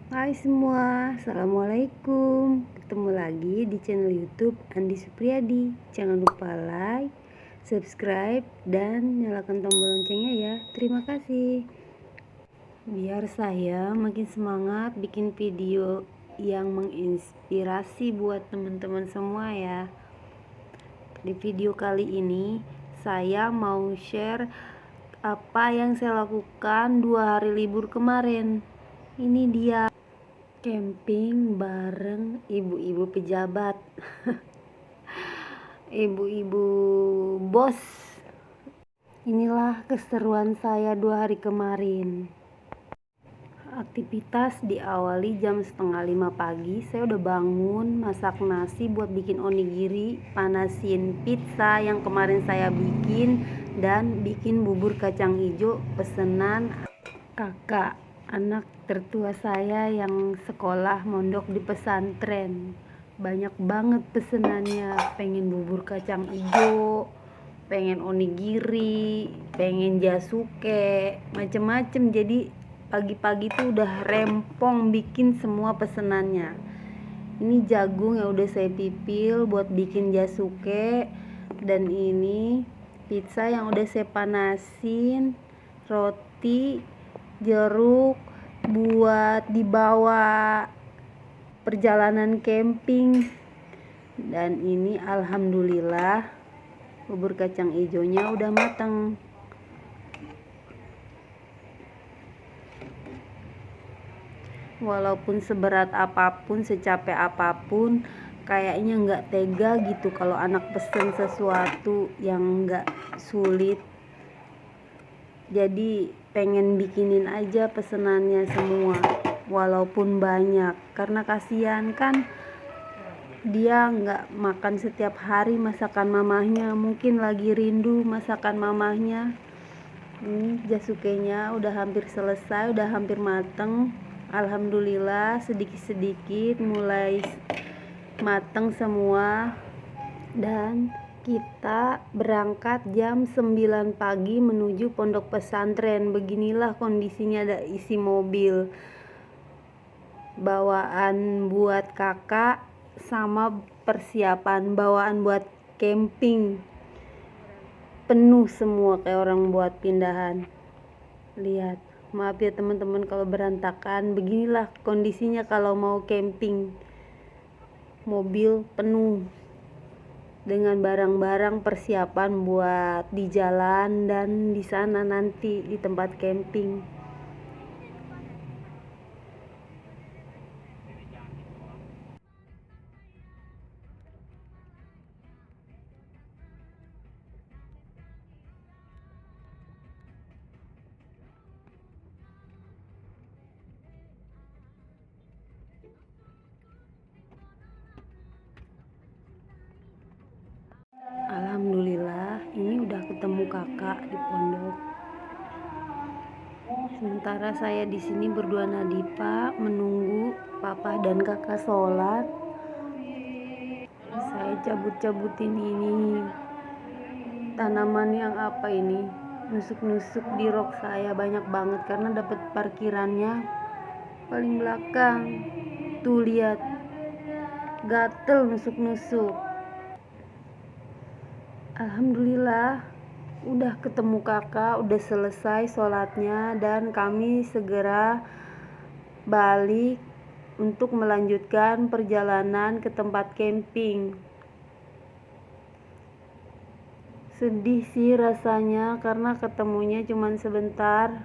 Hai semua, Assalamualaikum. Ketemu lagi di channel YouTube Andi Supriyadi. Jangan lupa like, subscribe, dan nyalakan tombol loncengnya ya. Terima kasih. Biar saya makin semangat bikin video yang menginspirasi buat teman-teman semua ya. Di video kali ini saya mau share apa yang saya lakukan 2 hari libur kemarin. Ini dia camping bareng ibu-ibu pejabat, ibu-ibu bos. Inilah keseruan saya 2 hari kemarin. Aktivitas diawali jam 4:30 pagi. Saya udah bangun, masak nasi buat bikin onigiri, panasin pizza yang kemarin saya bikin, dan bikin bubur kacang hijau pesanan kakak, anak tertua saya yang sekolah mondok di pesantren. Banyak banget pesenannya, pengen bubur kacang hijau, pengen onigiri, pengen jasuke, macem-macem. Jadi pagi-pagi tuh udah rempong bikin semua pesenannya. Ini jagung yang udah saya pipil buat bikin jasuke, dan ini pizza yang udah saya panasin, roti, jeruk buat dibawa perjalanan camping. Dan ini alhamdulillah bubur kacang hijaunya udah matang. Walaupun seberat apapun, secapek apapun, kayaknya nggak tega gitu kalau anak pesen sesuatu yang nggak sulit. Jadi pengen bikinin aja pesenannya semua, walaupun banyak, karena kasihan kan dia nggak makan setiap hari masakan mamahnya, mungkin lagi rindu masakan mamahnya. Ini jasukenya udah hampir selesai, udah hampir mateng. Alhamdulillah sedikit-sedikit mulai mateng semua. Dan kita berangkat jam 9 pagi menuju pondok pesantren. Beginilah kondisinya, ada isi mobil bawaan buat kakak sama persiapan bawaan buat camping, penuh semua kayak orang buat pindahan. Lihat, maaf ya teman-teman kalau berantakan. Beginilah kondisinya kalau mau camping, mobil penuh dengan barang-barang persiapan buat di jalan dan di sana nanti di tempat camping. Alhamdulillah ini udah ketemu kakak di pondok. Sementara saya di sini berdua nadipa menunggu papa dan kakak sholat. Saya cabut-cabutin ini tanaman yang apa ini, nusuk-nusuk di rok saya banyak banget karena dapat parkirannya paling belakang. Tuh lihat, gatel nusuk-nusuk. Alhamdulillah udah ketemu kakak, udah selesai sholatnya, dan kami segera balik untuk melanjutkan perjalanan ke tempat camping. Sedih sih rasanya karena ketemunya cuma sebentar,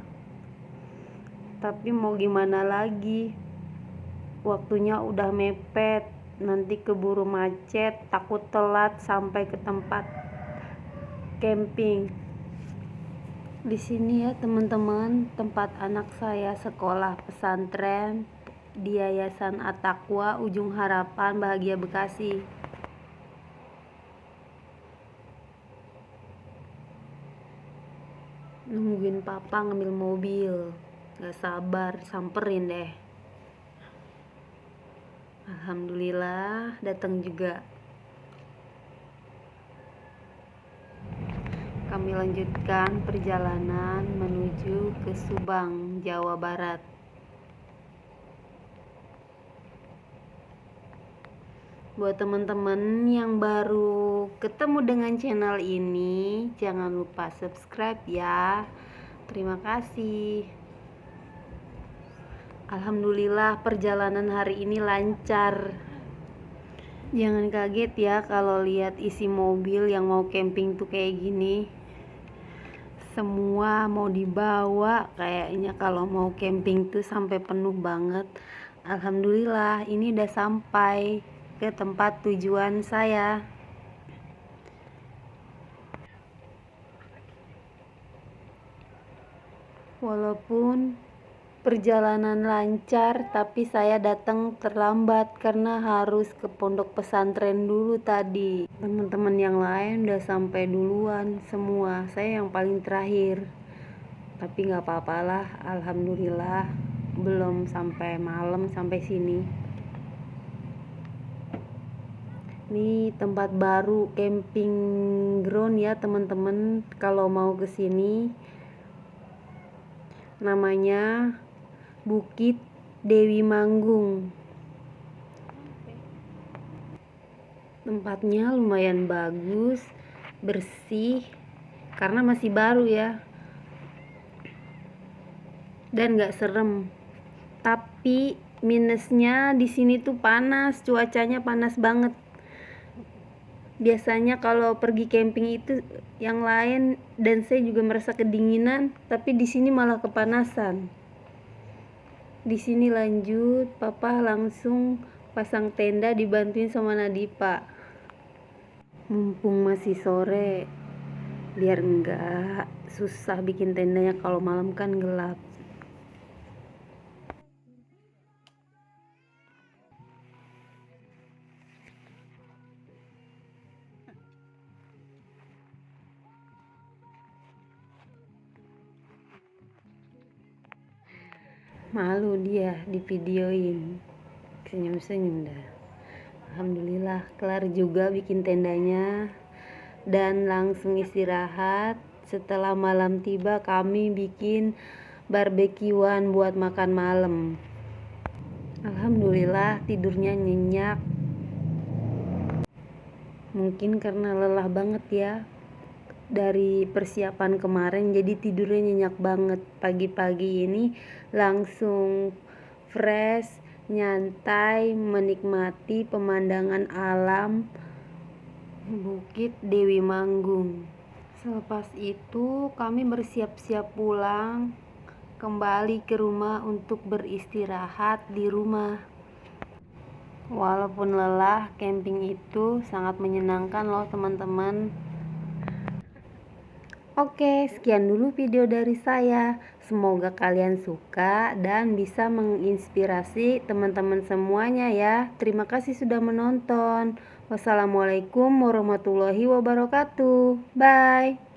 tapi mau gimana lagi, waktunya udah mepet, nanti keburu macet, takut telat sampai ke tempat camping. Di sini ya teman-teman, tempat anak saya sekolah pesantren di Yayasan At-Taqwa Ujung Harapan, Bahagia, Bekasi. Nungguin papa ngambil mobil, gak sabar samperin deh. Alhamdulillah datang juga. Kami lanjutkan perjalanan menuju ke Subang, Jawa Barat. Buat teman-teman yang baru ketemu dengan channel ini, jangan lupa subscribe ya. Terima kasih. Alhamdulillah perjalanan hari ini lancar. Jangan kaget ya kalau lihat isi mobil yang mau camping tuh kayak gini. Semua mau dibawa kayaknya kalau mau camping tuh sampai penuh banget. Alhamdulillah ini udah sampai ke tempat tujuan saya. Walaupun perjalanan lancar, tapi saya datang terlambat karena harus ke pondok pesantren dulu tadi. Teman-teman yang lain udah sampai duluan semua, saya yang paling terakhir. Tapi nggak apa-apalah, alhamdulillah belum sampai malam sampai sini. Ini tempat baru camping ground ya teman-teman, kalau mau ke sini namanya Bukit Dewi Manggung. Tempatnya lumayan bagus, bersih karena masih baru ya, dan gak serem. Tapi minusnya di sini tuh panas, cuacanya panas banget. Biasanya kalau pergi camping itu yang lain dan saya juga merasa kedinginan, tapi di sini malah kepanasan. Di sini lanjut, papa langsung pasang tenda dibantuin sama Nadipa. Mumpung masih sore, biar enggak susah bikin tendanya kalau malam kan gelap. Malu dia divideoin, senyum-senyum dah. Alhamdulillah kelar juga bikin tendanya dan langsung istirahat. Setelah malam tiba kami bikin barbekyuan buat makan malam. Alhamdulillah tidurnya nyenyak. Mungkin karena lelah banget ya dari persiapan kemarin, jadi tidurnya nyenyak banget. Pagi-pagi ini langsung fresh, nyantai, menikmati pemandangan alam Bukit Dewi Manggung. Selepas itu kami bersiap-siap pulang kembali ke rumah untuk beristirahat di rumah. Walaupun lelah, camping itu sangat menyenangkan loh teman-teman. Oke, sekian dulu video dari saya. Semoga kalian suka dan bisa menginspirasi teman-teman semuanya ya. Terima kasih sudah menonton. Wassalamualaikum warahmatullahi wabarakatuh. Bye.